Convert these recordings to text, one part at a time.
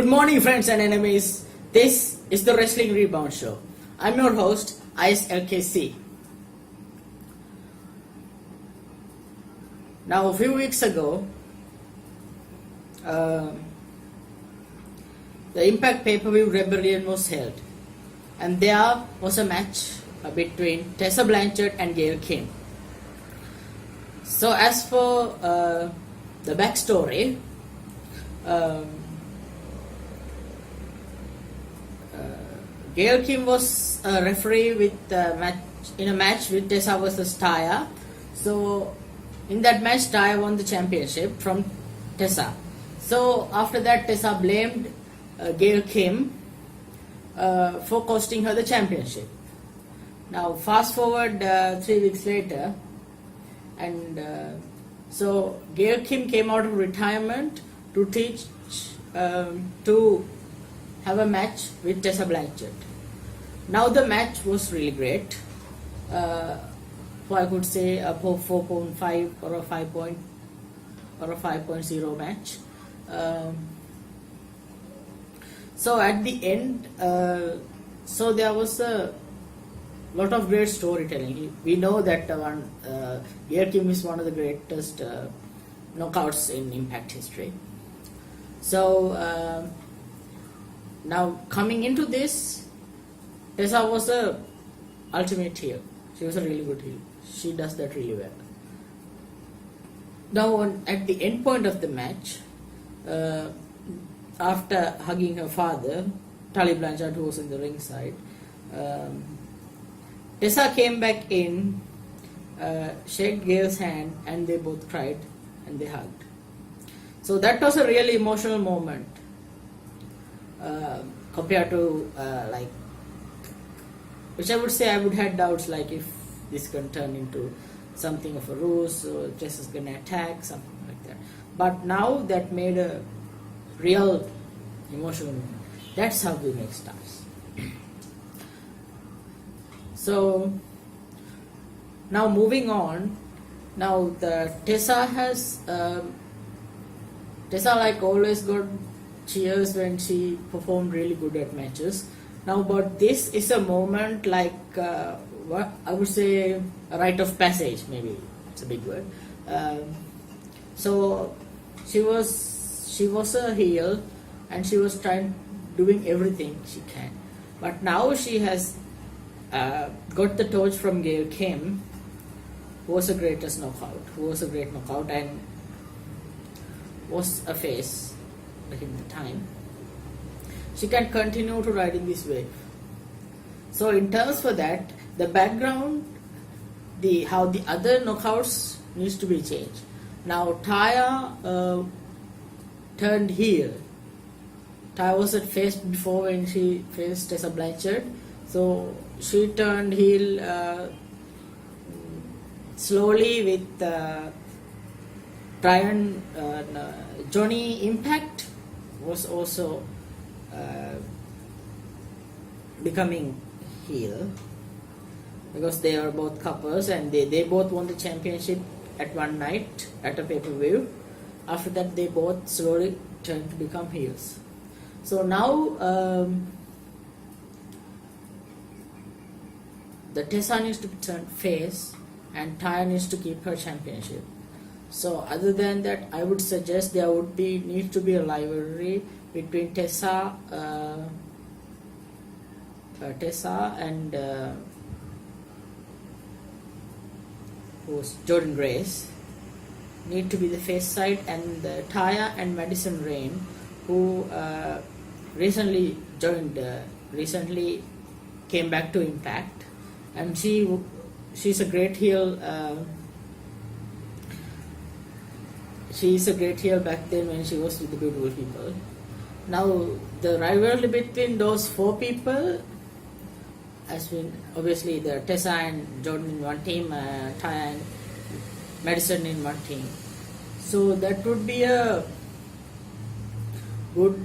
Good morning, friends and enemies. This is the Wrestling Rebound Show. I'm your host, ISLKC. Now, a few weeks ago, the Impact Pay-Per-View Rebellion was held, and there was a match between Tessa Blanchard and Gail Kim. So, as for the backstory, Gail Kim was a referee in a match with Tessa versus Taya. So in that match, Taya won the championship from Tessa. So after that, Tessa blamed Gail Kim for costing her the championship. Now fast forward 3 weeks later, and so Gail Kim came out of retirement to teach to have a match with Tessa Blanchard. Now the match was really great. I could say a 4.5 or a 5.0 match. So at the end, so there was a lot of great storytelling. We know that Gail Kim is one of the greatest knockouts in Impact history. So now coming into this, Tessa was a ultimate heel. She was a really good heel. She does that really well. Now at the end point of the match, after hugging her father, Tully Blanchard, who was in the ringside, Tessa came back in, shook Gail's hand, and they both cried and they hugged. So that was a really emotional moment. Compared to which I would say I would have doubts like if this can turn into something of a ruse or Tessa's gonna attack, something like that. But now that made a real emotional moment. That's how we make stars. So now moving on, now the Tessa has Tessa like always got cheers when she performed really good at matches. Now, but this is a moment like what I would say a rite of passage. Maybe it's a big word. So she was a heel, and she was doing everything she can. But now she has got the torch from Gail Kim, who was a great knockout, and was a face in the time. She can continue to ride in this wave. So in terms for that, the background, how the other knockouts needs to be changed. Now Taya turned heel. Taya was at face before when she faced Tessa Blanchard. So she turned heel slowly with Johnny Impact was also becoming heel because they are both couples, and they both won the championship at one night at a pay-per-view. After that, they both slowly turned to become heels. So now the Tessa needs to turn face, and Taya needs to keep her championship. So other than that, I would suggest there would need to be a rivalry between Tessa and who's Jordan Grace need to be the face side, and Taya and Madison Rain, who recently came back to Impact, and she's a great heel. She's a great heel back then when she was with the Beautiful People. Now the rivalry between those four people has been obviously the Tessa and Jordan in one team, Taya and Madison in one team. So that would be a good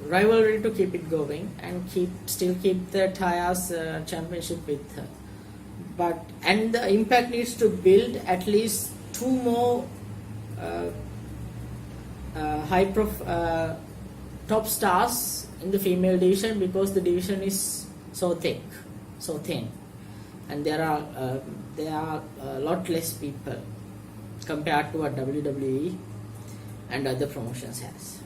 rivalry to keep it going and still keep the Taya's championship with her. And the Impact needs to build at least two more top stars in the female division because the division is so thick, so thin, and there are a lot less people compared to what WWE and other promotions has.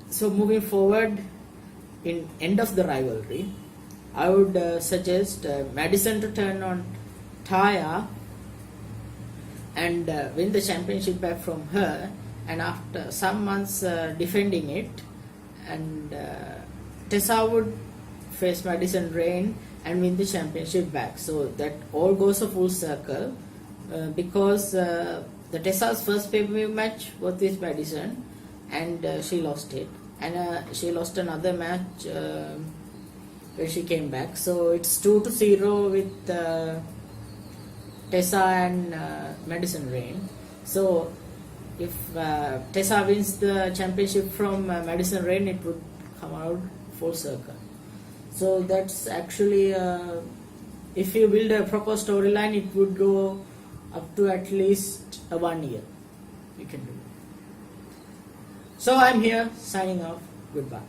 So moving forward, in end of the rivalry, I would suggest Madison to turn on Taya and win the championship back from her, and after some months defending it, and Tessa would face Madison Rain and win the championship back. So that all goes a full circle because the Tessa's first pay-per-view match was with Madison, and she lost it, and she lost another match where she came back. So it's 2-0 with Tessa and Madison Rain. So if Tessa wins the championship from Madison Rain, it would come out full circle. So that's actually, if you build a proper storyline, it would go up to at least 1 year. You can do it. So I'm here signing off. Goodbye.